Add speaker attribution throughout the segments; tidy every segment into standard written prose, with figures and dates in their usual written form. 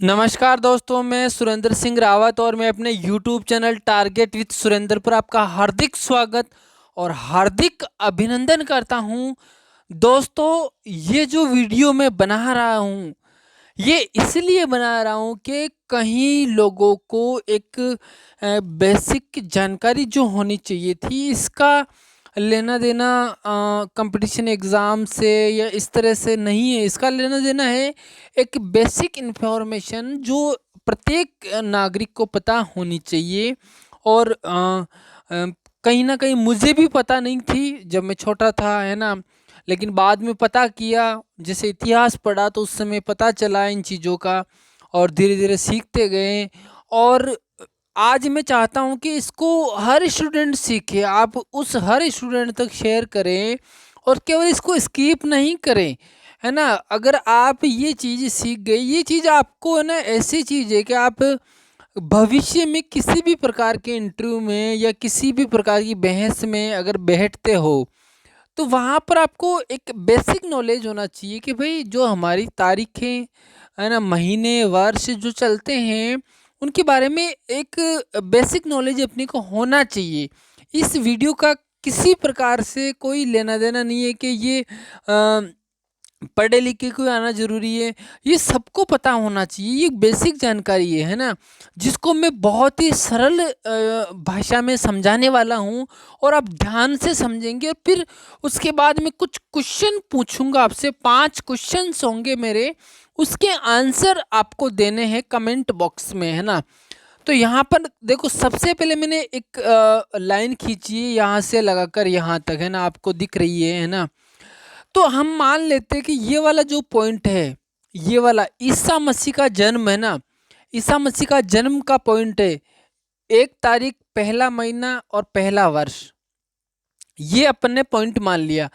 Speaker 1: नमस्कार दोस्तों, मैं सुरेंद्र सिंह रावत और मैं अपने YouTube channel target with Surendra पर आपका हार्दिक स्वागत और हार्दिक अभिनंदन करता हूं। दोस्तों, ये जो वीडियो मैं बना रहा हूं, ये इसलिए बना रहा हूं कि कहीं लोगों को एक बेसिक जानकारी जो होनी चाहिए थी, इसका लेना देना कंपटीशन एग्ज़ाम से या इस तरह से नहीं है। इसका लेना देना है एक बेसिक इन्फॉर्मेशन जो प्रत्येक नागरिक को पता होनी चाहिए। और कहीं ना कहीं मुझे भी पता नहीं थी जब मैं छोटा था, है ना। लेकिन बाद में पता किया, जैसे इतिहास पढ़ा तो उस समय पता चला इन चीज़ों का और धीरे धीरे सीखते गए। और आज मैं चाहता हूँ कि इसको हर स्टूडेंट सीखे, आप उस हर स्टूडेंट तक शेयर करें और केवल इसको स्किप नहीं करें, है ना। अगर आप ये चीज़ सीख गए, ये चीज़ आपको, है ना, ऐसी चीज़ है कि आप भविष्य में किसी भी प्रकार के इंटरव्यू में या किसी भी प्रकार की बहस में अगर बैठते हो तो वहाँ पर आपको एक बेसिक नॉलेज होना चाहिए कि भाई जो हमारी तारीखें, है ना, महीने वर्ष जो चलते हैं उनके बारे में एक बेसिक नॉलेज अपने को होना चाहिए। इस वीडियो का किसी प्रकार से कोई लेना देना नहीं है कि ये पढ़े लिखे कोई आना ज़रूरी है। ये सबको पता होना चाहिए, ये बेसिक जानकारी है ना, जिसको मैं बहुत ही सरल भाषा में समझाने वाला हूँ और आप ध्यान से समझेंगे। और फिर उसके बाद मैं कुछ क्वेश्चन पूछूंगा आपसे, 5 क्वेश्चंस होंगे मेरे, उसके आंसर आपको देने हैं कमेंट बॉक्स में, है ना। तो यहाँ पर देखो, सबसे पहले मैंने एक लाइन खींची है यहाँ से लगाकर यहाँ तक, है ना, आपको दिख रही है ना। तो हम मान लेते हैं कि ये वाला जो पॉइंट है, ये वाला ईसा मसीह का जन्म है ना, ईसा मसीह का जन्म का पॉइंट है 1 तारीख, पहला महीना और पहला वर्ष। ये अपन ने पॉइंट मान लिया।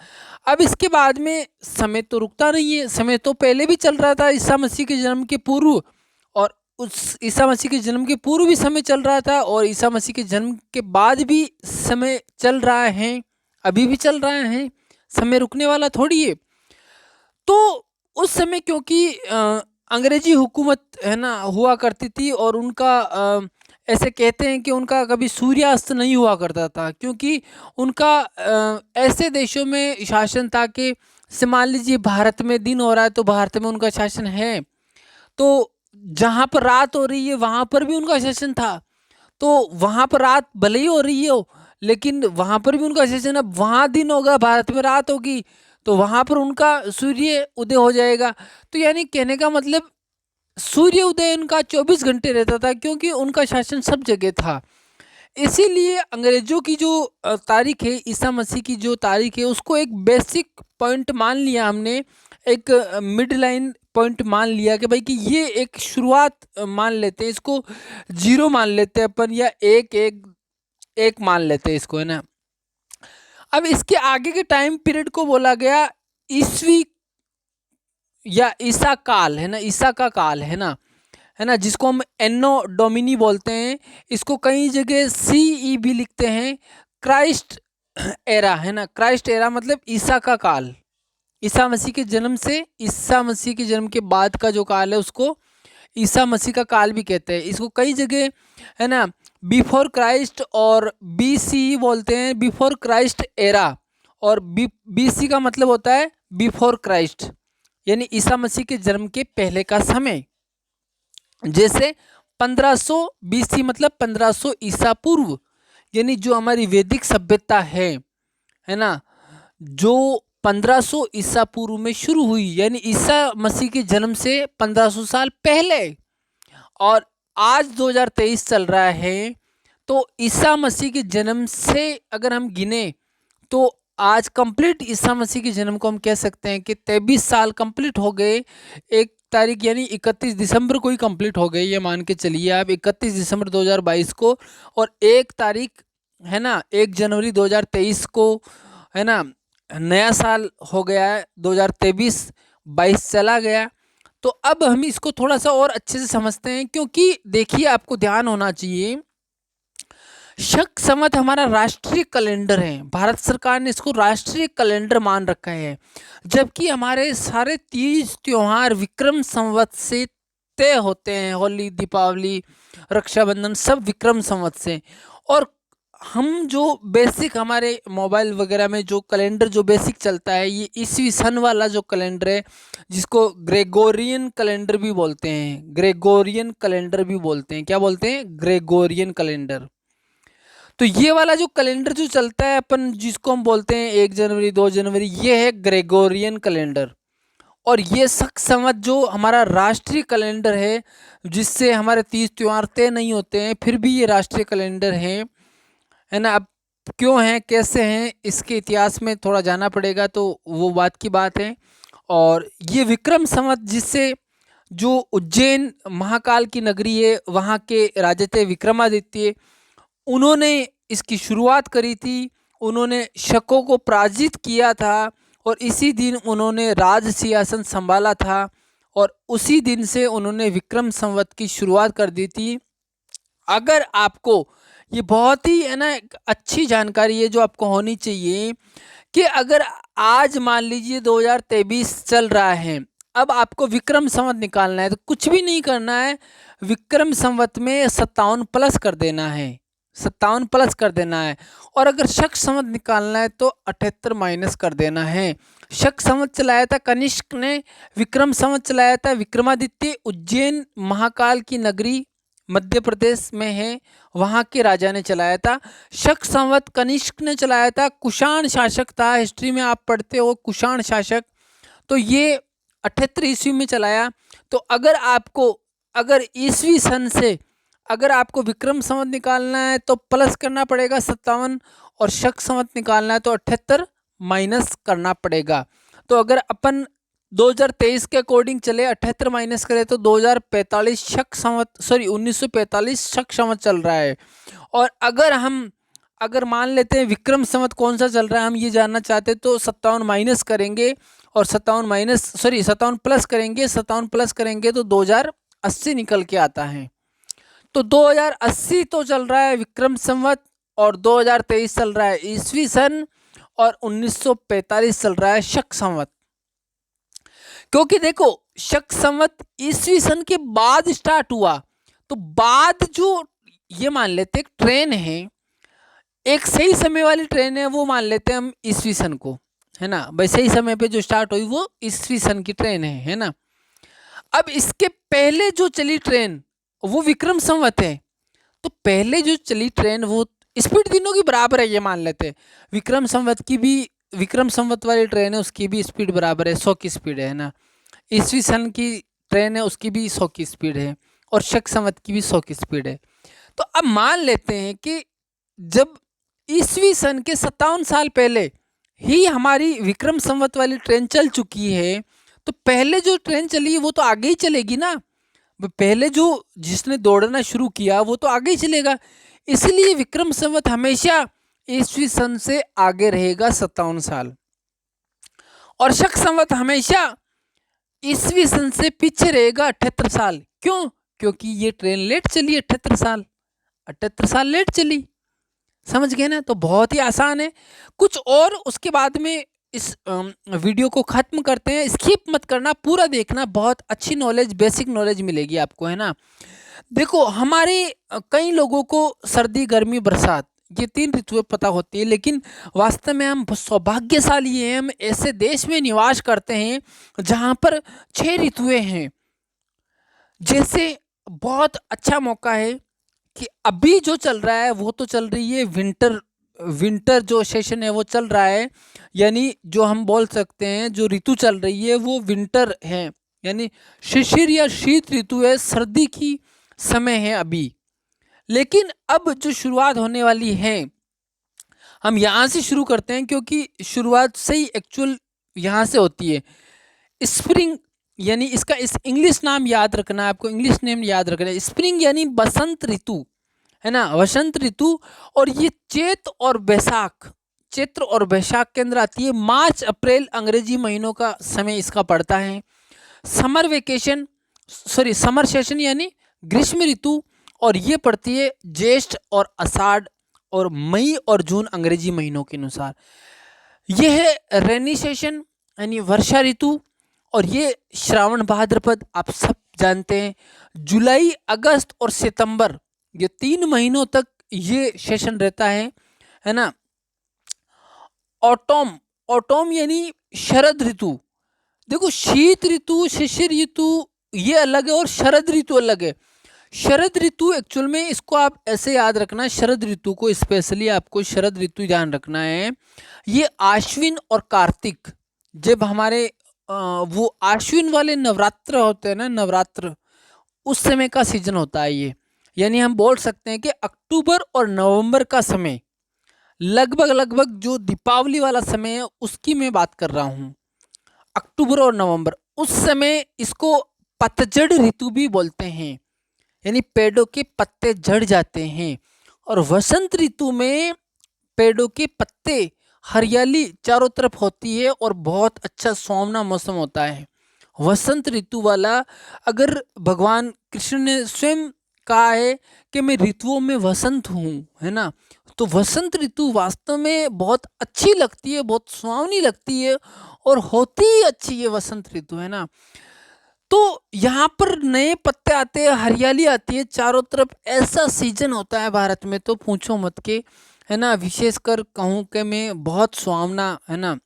Speaker 1: अब इसके बाद में समय तो रुकता नहीं है, समय तो पहले भी चल रहा था ईसा मसीह के जन्म के पूर्व, और उस ईसा मसीह के जन्म के पूर्व भी समय चल रहा था और ईसा मसीह के जन्म के बाद भी समय चल रहा है, अभी भी चल रहा है, समय रुकने वाला थोड़ी है। तो उस समय क्योंकि अंग्रेजी हुकूमत, है ना, हुआ करती थी और उनका ऐसे कहते हैं कि उनका कभी सूर्यास्त नहीं हुआ करता था, क्योंकि उनका ऐसे देशों में शासन था कि जैसे मान लीजिए भारत में दिन हो रहा है तो भारत में उनका शासन है, तो जहाँ पर रात हो रही है वहाँ पर भी उनका शासन था। तो वहाँ पर रात भले ही हो रही हो लेकिन वहाँ पर भी उनका शासन। अब वहाँ दिन होगा, भारत में रात होगी, तो वहाँ पर उनका सूर्य उदय हो जाएगा। तो यानी कहने का मतलब सूर्य उदय उनका 24 घंटे रहता था, क्योंकि उनका शासन सब जगह था। इसीलिए अंग्रेजों की जो तारीख है, ईसा मसीह की जो तारीख है, उसको एक बेसिक पॉइंट मान लिया हमने, एक मिड लाइन पॉइंट मान लिया कि भाई कि ये एक शुरुआत मान लेते हैं, इसको जीरो मान लेते हैं अपन, या एक एक एक मान लेते हैं इसको, है ना। अब इसके आगे के टाइम पीरियड को बोला गया ईसवी या ईसा काल, है ना, ईसा का काल, है ना, जिसको हम एनो डोमिनी बोलते हैं। इसको कई जगह CE भी लिखते हैं, क्राइस्ट एरा, है ना। क्राइस्ट एरा मतलब ईसा का काल, ईसा मसीह के जन्म से, ईसा मसीह के जन्म के बाद का जो काल है उसको ईसा मसीह का काल भी कहते हैं। इसको कई जगह, है ना, बिफोर क्राइस्ट और BCE बोलते हैं, बिफोर क्राइस्ट एरा। और BC का मतलब होता है बिफोर क्राइस्ट, यानी ईसा मसीह के जन्म के पहले का समय। जैसे 1500 BC मतलब 1500 ईसा पूर्व, यानी जो हमारी वैदिक सभ्यता है ना, जो 1500 ईसा पूर्व में शुरू हुई, यानी ईसा मसीह के जन्म से 1500 साल पहले। और आज 2023 चल रहा है, तो ईसा मसीह के जन्म से अगर हम गिने तो आज कंप्लीट ईसा मसीह के जन्म को हम कह सकते हैं कि 23 साल कंप्लीट हो गए। 1 तारीख यानी 31 दिसंबर को ही कंप्लीट हो गए, ये मान के चलिए आप, 31 दिसंबर 2022 को। और 1 तारीख, है ना, 1 जनवरी 2023 को, है ना, नया साल हो गया है 2023, 22 चला गया। तो अब हम इसको थोड़ा सा और अच्छे से समझते हैं, क्योंकि देखिए आपको ध्यान होना चाहिए, शक संवत हमारा राष्ट्रीय कैलेंडर है, भारत सरकार ने इसको राष्ट्रीय कैलेंडर मान रखा है। जबकि हमारे सारे तीज त्योहार विक्रम संवत से तय होते हैं। होली, दीपावली, रक्षाबंधन सब विक्रम संवत से। और हम जो बेसिक हमारे मोबाइल वगैरह में जो कैलेंडर जो बेसिक चलता है, ये ईस्वी सन वाला जो कैलेंडर है, जिसको ग्रेगोरियन कैलेंडर भी बोलते हैं। ग्रेगोरियन कैलेंडर भी बोलते हैं। क्या बोलते हैं? Gregorian calendar. तो ये वाला जो कैलेंडर जो चलता है अपन, जिसको हम बोलते हैं 1 जनवरी, 2 जनवरी, ये है ग्रेगोरियन कैलेंडर। और ये शक संवत जो हमारा राष्ट्रीय कैलेंडर है, जिससे हमारे 30 त्योहार तय नहीं होते हैं, फिर भी ये राष्ट्रीय कैलेंडर है ना। अब क्यों हैं, कैसे हैं, इसके इतिहास में थोड़ा जाना पड़ेगा, तो वो बात की बात है। और ये विक्रम संवत, जिससे जो उज्जैन महाकाल की नगरी है, वहाँ के राजा थे विक्रमादित्य, उन्होंने इसकी शुरुआत करी थी। उन्होंने शकों को पराजित किया था और इसी दिन उन्होंने राज सिंहासन संभाला था। और उसी दिन से उन्होंने विक्रम संवत की शुरुआत कर दी थी। अगर आपको ये बहुत ही है ना एक अच्छी जानकारी है जो आपको होनी चाहिए, कि अगर आज मान लीजिए 2023 चल रहा है, अब आपको विक्रम संवत निकालना है, तो कुछ भी नहीं करना है, विक्रम संवत में 57 प्लस कर देना है, 57 प्लस कर देना है। और अगर शक संवत निकालना है तो 78 माइनस कर देना है। शक संवत चलाया था कनिष्क ने, विक्रम संवत चलाया था विक्रमादित्य। उज्जैन महाकाल की नगरी मध्य प्रदेश में है, वहाँ के राजा ने चलाया था। शक संवत कनिष्क ने चलाया था, कुषाण शासक था, हिस्ट्री में आप पढ़ते हो कुषाण शासक। तो ये 78 ईस्वी में चलाया। तो अगर ईस्वी सन से अगर आपको विक्रम संवत निकालना है तो प्लस करना पड़ेगा 57, और शक संवत निकालना है तो 78 माइनस करना पड़ेगा। तो अगर अपन 2023 के अकॉर्डिंग चले, 78 माइनस करें तो 2045 शक संवत, 1945 शक संवत चल रहा है। और अगर मान लेते हैं विक्रम संवत कौन सा चल रहा है, हम ये जानना चाहते हैं, तो 57 माइनस करेंगे और 57 प्लस करेंगे, 57 प्लस करेंगे तो 2080 निकल के आता है। तो 2080 तो चल रहा है विक्रम संवत, और 2023 चल रहा है ईस्वी सन, और 1945 चल रहा है शक संवत। क्योंकि देखो, शक संवत ईस्वी सन के बाद स्टार्ट हुआ, तो बाद जो ये मान लेते एक ट्रेन है, एक सही समय वाली ट्रेन है, वो मान लेते हैं हम ईस्वी सन को, है ना भाई। सही समय पे जो स्टार्ट हुई वो ईस्वी सन की ट्रेन है ना। अब इसके पहले जो चली ट्रेन वो विक्रम संवत है। तो पहले जो चली ट्रेन वो स्पीड तीनों की बराबर है, ये मान लेते हैं। विक्रम संवत वाली ट्रेन है, उसकी भी स्पीड बराबर है, 100 की स्पीड है ना। ईस्वी सन की ट्रेन है, उसकी भी 100 की स्पीड है, और शक संवत की भी 100 की स्पीड है। तो अब मान लेते हैं कि जब ईस्वी सन के 57 साल पहले ही हमारी विक्रम संवत वाली ट्रेन चल चुकी है, तो पहले जो ट्रेन चली है वो तो आगे ही चलेगी ना। पहले जो जिसने दौड़ना शुरू किया वो तो आगे ही चलेगा। इसलिए विक्रम संवत हमेशा ईस्वी सन से आगे रहेगा 57 साल, और शक संवत हमेशा ईस्वी सन से पीछे रहेगा 78 साल। क्यों? क्योंकि ये ट्रेन लेट चली, 78 साल लेट चली। समझ गए ना? तो बहुत ही आसान है। कुछ और उसके बाद में इस वीडियो को ख़त्म करते हैं। स्किप मत करना, पूरा देखना, बहुत अच्छी नॉलेज, बेसिक नॉलेज मिलेगी आपको, है ना। देखो, हमारे कई लोगों को सर्दी, गर्मी, बरसात, ये 3 ऋतुएं पता होती है, लेकिन वास्तव में हम सौभाग्यशाली हैं। हम ऐसे देश में निवास करते हैं जहाँ पर 6 ऋतुएं हैं। जैसे बहुत अच्छा मौका है कि अभी जो चल रहा है वो तो चल रही है विंटर जो सेशन है वो चल रहा है, यानी जो हम बोल सकते हैं जो ऋतु चल रही है वो विंटर है, यानी शिशिर या शीत ऋतु है, सर्दी की समय है अभी। लेकिन अब जो शुरुआत होने वाली है, हम यहाँ से शुरू करते हैं, क्योंकि शुरुआत से ही एक्चुअल यहाँ से होती है। स्प्रिंग, यानी इसका इस इंग्लिश नाम याद रखना है आपको, इंग्लिश नेम याद रखना है। स्प्रिंग यानी बसंत ऋतु, है ना, वसंत ऋतु। और ये चैत्र और बैसाख के अंदर आती है। मार्च अप्रैल अंग्रेजी महीनों का समय इसका पड़ता है। समर सेशन यानी ग्रीष्म ऋतु, और ये पड़ती है ज्येष्ठ और आषाढ़ और मई और जून अंग्रेजी महीनों के अनुसार। यह है रेनी सेशन यानी वर्षा ऋतु, और ये श्रावण भाद्रपद आप सब जानते हैं, जुलाई अगस्त और सितंबर ये 3 महीनों तक ये सेशन रहता है ना। ऑटोम, ऑटोम यानी शरद ऋतु। देखो शीत ऋतु, शिशिर ऋतु ये अलग है और शरद ऋतु अलग है। शरद ऋतु एक्चुअल में इसको आप ऐसे याद रखना, शरद ऋतु को स्पेशली आपको शरद ऋतु ध्यान रखना है। ये आश्विन और कार्तिक, जब हमारे वो आश्विन वाले नवरात्र होते हैं ना, नवरात्र उस समय का सीजन होता है ये। यानी हम बोल सकते हैं कि अक्टूबर और नवंबर का समय, लगभग लगभग जो दीपावली वाला समय है उसकी मैं बात कर रहा हूँ। अक्टूबर और नवंबर उस समय इसको पतझड़ ऋतु भी बोलते हैं, यानी पेड़ों के पत्ते झड़ जाते हैं। और वसंत ऋतु में पेड़ों के पत्ते, हरियाली चारों तरफ होती है और बहुत अच्छा सुहावना मौसम होता है वसंत ऋतु वाला। अगर भगवान कृष्ण ने स्वयं कहा है कि मैं ऋतुओं में वसंत हूँ, है ना, तो वसंत ऋतु वास्तव में बहुत अच्छी लगती है, बहुत सुहावनी लगती है और होती ही अच्छी है वसंत ऋतु, है ना। तो यहाँ पर नए पत्ते आते हैं, हरियाली आती है चारों तरफ, ऐसा सीजन होता है भारत में तो पूछो मत के, है ना। विशेषकर कहूँ कि मैं बहुत सुहावना, है ना।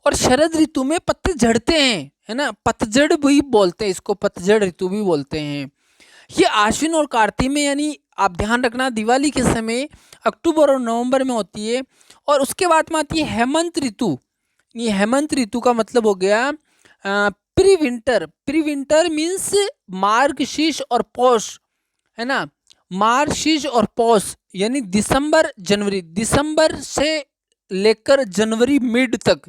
Speaker 1: और शरद ऋतु में पत्ते झड़ते हैं, है ना, पतझड़ भी बोलते हैं इसको, पतझड़ ऋतु भी बोलते हैं। ये आश्विन और कार्तिक में, यानी आप ध्यान रखना दिवाली के समय अक्टूबर और नवंबर में होती है। और उसके बाद में आती है हेमंत ऋतु। ये हेमंत ऋतु का मतलब हो गया pre winter. Pre winter means Margashirsha और पौष, है ना, मार्गशीर्ष और पौष यानी दिसंबर जनवरी, दिसंबर से लेकर जनवरी मिड तक,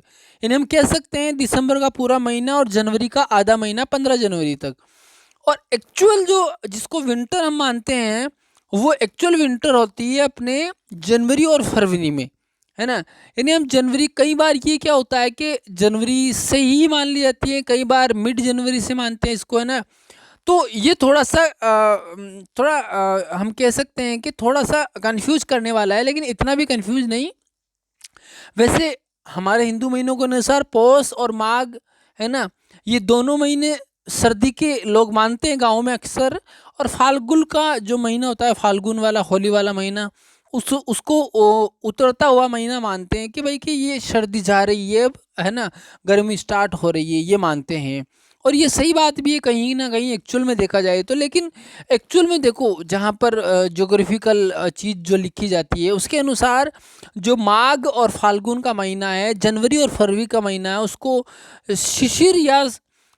Speaker 1: यानी हम कह सकते हैं दिसंबर का पूरा महीना और जनवरी का आधा महीना 15 जनवरी तक। और एक्चुअल जो जिसको विंटर हम मानते हैं वो एक्चुअल विंटर होती है अपने जनवरी और फरवरी में, है ना। यानी हम जनवरी, कई बार ये क्या होता है कि जनवरी से ही मान ली जाती है, कई बार मिड जनवरी से मानते हैं इसको, है ना। तो ये थोड़ा सा हम कह सकते हैं कि थोड़ा सा कंफ्यूज करने वाला है, लेकिन इतना भी कंफ्यूज नहीं। वैसे हमारे हिंदू महीनों के अनुसार पौष और माघ, है ना, ये दोनों महीने सर्दी के लोग मानते हैं गाँव में अक्सर। और फाल्गुन का जो महीना होता है, फाल्गुन वाला होली वाला महीना, उसको उतरता हुआ महीना मानते हैं कि भाई कि ये सर्दी जा रही है, है ना, गर्मी स्टार्ट हो रही है, ये मानते हैं। और ये सही बात भी है कहीं ना कहीं एक्चुअल में देखा जाए तो। लेकिन एक्चुअल में देखो, जहाँ पर ज्योग्राफिकल चीज़ जो लिखी जाती है उसके अनुसार जो माघ और फाल्गुन का महीना है, जनवरी और फरवरी का महीना है, उसको शिशिर या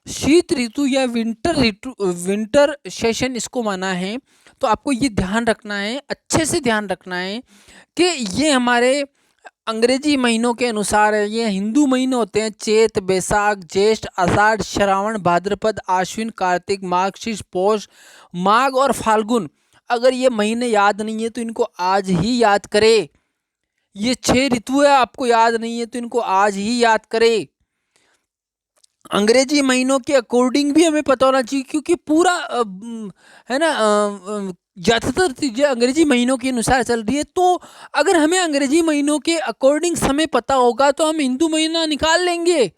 Speaker 1: शीत ऋतु या विंटर ऋतु, विंटर सेशन इसको माना है। तो आपको ये ध्यान रखना है, अच्छे से ध्यान रखना है कि ये हमारे अंग्रेजी महीनों के अनुसार है। ये हिंदू महीने होते हैं चैत, बैसाख, ज्येष्ठ, आषाढ़, श्रावण, भाद्रपद, आश्विन, कार्तिक, मार्गशीर्ष, पौष, माघ और फाल्गुन। अगर ये महीने याद नहीं है तो इनको आज ही याद करें। ये 6 ऋतु है, आपको याद नहीं है तो इनको आज ही याद करें। अंग्रेजी महीनों के अकॉर्डिंग भी हमें पता होना चाहिए, क्योंकि पूरा है ना, ज़्यादातर चीज़ें अंग्रेजी महीनों के अनुसार चल रही है। तो अगर हमें अंग्रेजी महीनों के अकॉर्डिंग समय पता होगा तो हम हिंदू महीना निकाल लेंगे,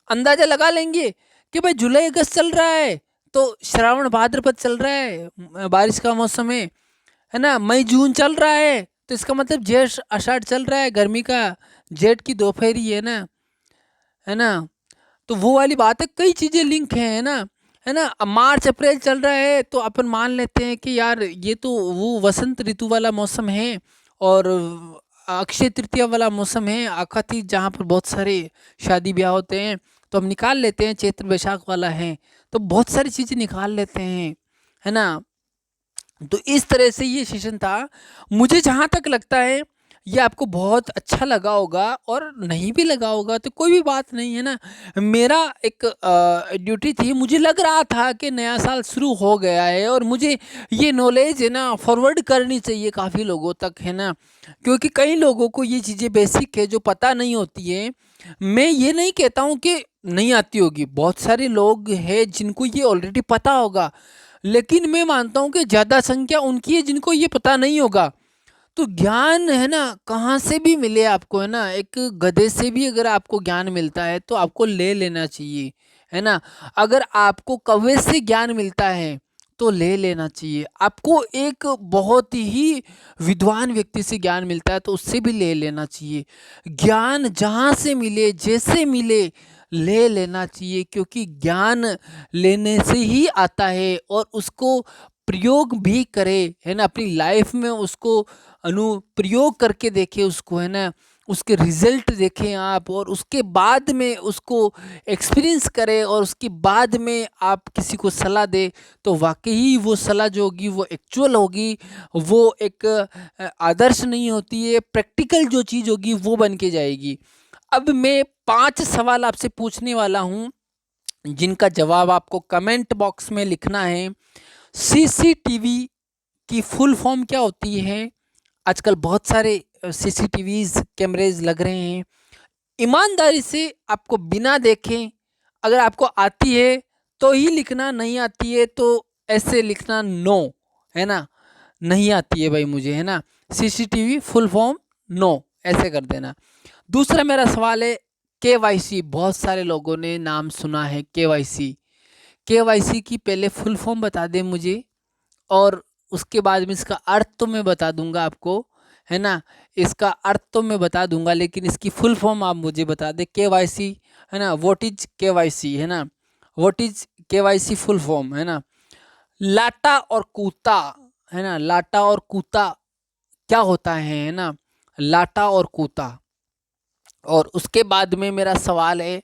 Speaker 1: अंदाज़ा लगा लेंगे कि भाई जुलाई अगस्त चल रहा है तो श्रावण भाद्रपद चल रहा है, बारिश का मौसम है ना। मई जून चल रहा है तो इसका मतलब ज्येष्ठ आषाढ़ चल रहा है, गर्मी का जेठ की दोपहरी है ना। तो वो वाली बात है, कई चीज़ें लिंक हैं, है ना। अब मार्च अप्रैल चल रहा है तो अपन मान लेते हैं कि यार ये तो वो वसंत ऋतु वाला मौसम है और अक्षय तृतीया वाला मौसम है, आखाती जहाँ पर बहुत सारे शादी ब्याह होते हैं। तो हम निकाल लेते हैं चैत्र बैसाख वाला है, तो बहुत सारी चीज़ें निकाल लेते हैं, है ना। तो इस तरह से ये सेशन था। मुझे जहाँ तक लगता है ये आपको बहुत अच्छा लगा होगा, और नहीं भी लगा होगा तो कोई भी बात नहीं, है ना। मेरा एक ड्यूटी थी, मुझे लग रहा था कि नया साल शुरू हो गया है और मुझे ये नॉलेज है ना फॉरवर्ड करनी चाहिए काफ़ी लोगों तक, है ना। क्योंकि कई लोगों को ये चीज़ें बेसिक है जो पता नहीं होती है। मैं ये नहीं कहता हूँ कि नहीं आती होगी, बहुत सारे लोग हैं जिनको ये ऑलरेडी पता होगा, लेकिन मैं मानता हूँ कि ज़्यादा संख्या उनकी है जिनको ये पता नहीं होगा। तो ज्ञान, है ना, कहाँ से भी मिले आपको, है ना, एक गधे से भी अगर आपको ज्ञान मिलता है तो आपको ले लेना चाहिए, है ना। अगर आपको कौवे से ज्ञान मिलता है तो ले लेना चाहिए। आपको एक बहुत ही विद्वान व्यक्ति से ज्ञान मिलता है तो उससे भी ले लेना चाहिए। ज्ञान जहाँ से मिले, जैसे मिले, ले लेना चाहिए, क्योंकि ज्ञान लेने से ही आता है। और उसको प्रयोग भी करे, है ना, अपनी लाइफ में उसको अनुप्रयोग करके देखे उसको, है ना, उसके रिजल्ट देखें आप, और उसके बाद में उसको एक्सपीरियंस करें, और उसके बाद में आप किसी को सलाह दे, तो वाकई वो सलाह जो होगी वो एक्चुअल होगी। वो एक आदर्श नहीं होती है, प्रैक्टिकल जो चीज़ होगी वो बन के जाएगी। अब मैं 5 सवाल आपसे पूछने वाला हूँ, जिनका जवाब आपको कमेंट बॉक्स में लिखना है। सीसीटीवी की फुल फॉर्म क्या होती है? आजकल बहुत सारे सीसीटीवीज कैमरेज लग रहे हैं। ईमानदारी से आपको बिना देखे, अगर आपको आती है तो ही लिखना, नहीं आती है तो ऐसे लिखना नो, है ना, नहीं आती है भाई मुझे, है ना। सीसीटीवी फुल फॉर्म नो, ऐसे कर देना। दूसरा मेरा सवाल है केवाईसी। बहुत सारे लोगों ने नाम सुना है केवाईसी। केवाईसी की पहले फुल फॉर्म बता दें मुझे, और उसके बाद में इसका अर्थ तो मैं बता दूंगा आपको, है ना। इसका अर्थ तो मैं बता दूंगा, लेकिन इसकी फुल फॉर्म आप मुझे बता दें। केवाईसी, है ना, व्हाट इज केवाईसी, है ना, what is KYC full form, है ना। लाटा और कूता, है ना, लाटा और कूता क्या होता है ना, लाटा और कूता। और उसके बाद में मेरा सवाल है,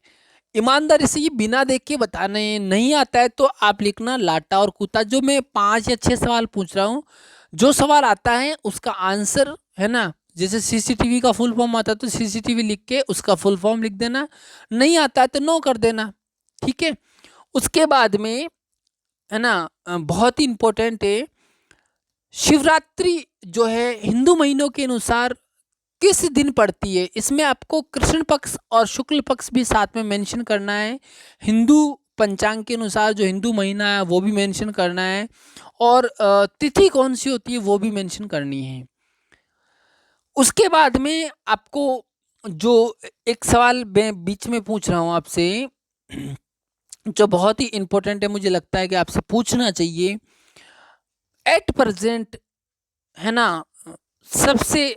Speaker 1: ईमानदारी से ये बिना देख के बताना है, नहीं आता है तो आप लिखना लाटा और कूता। जो मैं 5 या 6 सवाल पूछ रहा हूँ, जो सवाल आता है उसका आंसर, है ना, जैसे सीसीटीवी का फुल फॉर्म आता है तो सीसीटीवी लिख के उसका फुल फॉर्म लिख देना, नहीं आता है तो नो कर देना, ठीक है। उसके बाद में, है ना, बहुत ही इंपॉर्टेंट है, शिवरात्रि जो है हिंदू महीनों के अनुसार किस दिन पड़ती है? इसमें आपको कृष्ण पक्ष और शुक्ल पक्ष भी साथ में मेंशन करना है। हिंदू पंचांग के अनुसार जो हिंदू महीना है वो भी मेंशन करना है, और तिथि कौन सी होती है वो भी मेंशन करनी है। उसके बाद में आपको जो एक सवाल मैं बीच में पूछ रहा हूँ आपसे, जो बहुत ही इंपॉर्टेंट है, मुझे लगता है कि आपसे पूछना चाहिए। एट प्रेजेंट, है ना, सबसे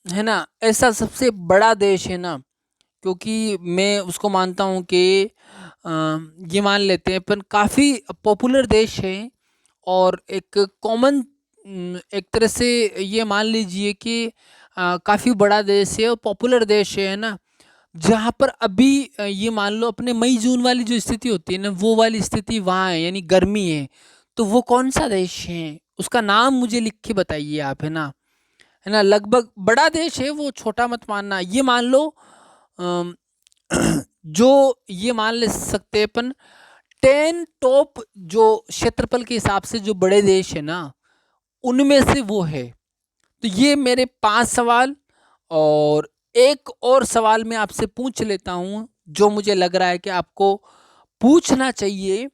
Speaker 1: है ना, ऐसा सबसे बड़ा देश है ना, क्योंकि मैं उसको मानता हूँ कि ये मान लेते हैं अपन काफ़ी पॉपुलर देश है, और एक कॉमन, एक तरह से ये मान लीजिए कि काफ़ी बड़ा देश है और पॉपुलर देश है ना, जहाँ पर अभी ये मान लो अपने मई जून वाली जो स्थिति होती है ना, वो वाली स्थिति वहाँ है, यानी गर्मी है। तो वो कौन सा देश है, उसका नाम मुझे लिख के बताइए आप, है ना। लगभग बड़ा देश है वो, छोटा मत मानना। ये मान लो अम, जो ये मान ले सकते हैं अपन, 10 टॉप जो क्षेत्रफल के हिसाब से जो बड़े देश है ना, उनमें से वो है। तो ये मेरे 5 सवाल, और एक और सवाल मैं आपसे पूछ लेता हूँ जो मुझे लग रहा है कि आपको पूछना चाहिए,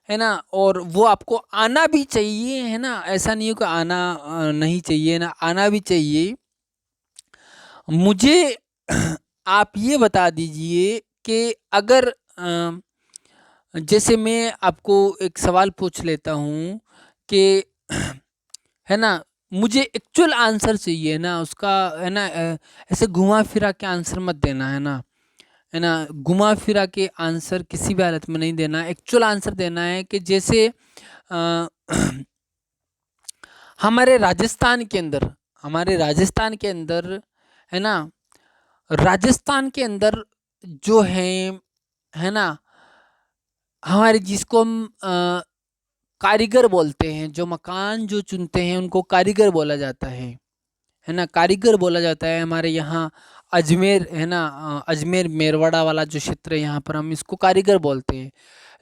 Speaker 1: है ना, और वो आपको आना भी चाहिए, है ना। ऐसा नहीं हो कि आना नहीं चाहिए ना, आना भी चाहिए। मुझे आप ये बता दीजिए कि अगर जैसे मैं आपको एक सवाल पूछ लेता हूँ कि, है ना, मुझे एक्चुअल आंसर चाहिए ना उसका, है ना, ऐसे घुमा फिरा के आंसर मत देना, है ना, घुमा फिरा के आंसर किसी भी हालत में नहीं देना, एक्चुअल आंसर देना है। कि जैसे अ, हमारे राजस्थान के अंदर, हमारे राजस्थान के अंदर, है ना, राजस्थान के अंदर जो है ना, हमारे जिसको हम कारीगर बोलते हैं, जो मकान जो चुनते हैं उनको कारीगर बोला जाता है ना, कारीगर बोला जाता है। हमारे यहाँ अजमेर, है ना, अजमेर मेरवाड़ा वाला जो क्षेत्र है यहाँ पर हम इसको कारीगर बोलते हैं।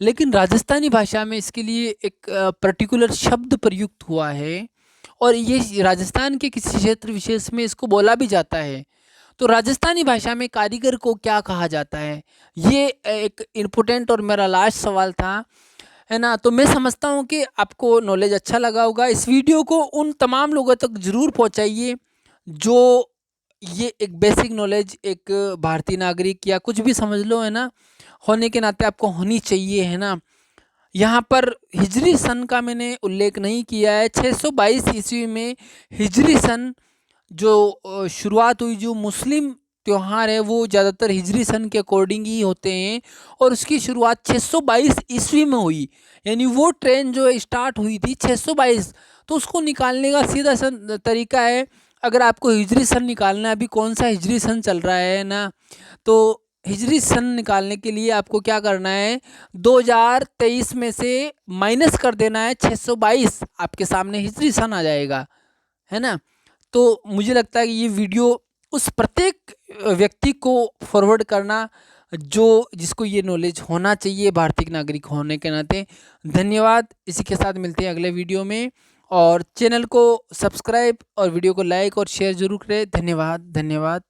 Speaker 1: लेकिन राजस्थानी भाषा में इसके लिए एक पर्टिकुलर शब्द प्रयुक्त हुआ है, और ये राजस्थान के किसी क्षेत्र विशेष में इसको बोला भी जाता है। तो राजस्थानी भाषा में कारीगर को क्या कहा जाता है? ये एक इम्पोर्टेंट और मेरा लास्ट सवाल था, है ना। तो मैं समझता हूँ कि आपको नॉलेज अच्छा लगा होगा। इस वीडियो को उन तमाम लोगों तक ज़रूर पहुँचाइए जो ये एक बेसिक नॉलेज, एक भारतीय नागरिक या कुछ भी समझ लो, है ना, होने के नाते आपको होनी चाहिए, है ना। यहाँ पर हिजरी सन का मैंने उल्लेख नहीं किया है। 622 ईस्वी में हिजरी सन जो शुरुआत हुई, जो मुस्लिम त्योहार है वो ज़्यादातर हिजरी सन के अकॉर्डिंग ही होते हैं, और उसकी शुरुआत 622 ईस्वी में हुई। यानी वो ट्रेन जो स्टार्ट हुई थी 622, तो उसको निकालने का सीधा सन तरीका है, अगर आपको हिजरी सन निकालना है, अभी कौन सा हिजरी सन चल रहा है ना, तो हिजरी सन निकालने के लिए आपको क्या करना है, 2023 में से माइनस कर देना है 622, आपके सामने हिजरी सन आ जाएगा, है ना। तो मुझे लगता है कि ये वीडियो उस प्रत्येक व्यक्ति को फॉरवर्ड करना जो जिसको ये नॉलेज होना चाहिए भारतीय नागरिक होने के नाते। धन्यवाद। इसी के साथ मिलते हैं अगले वीडियो में, और चैनल को सब्सक्राइब और वीडियो को लाइक और शेयर ज़रूर करें। धन्यवाद, धन्यवाद।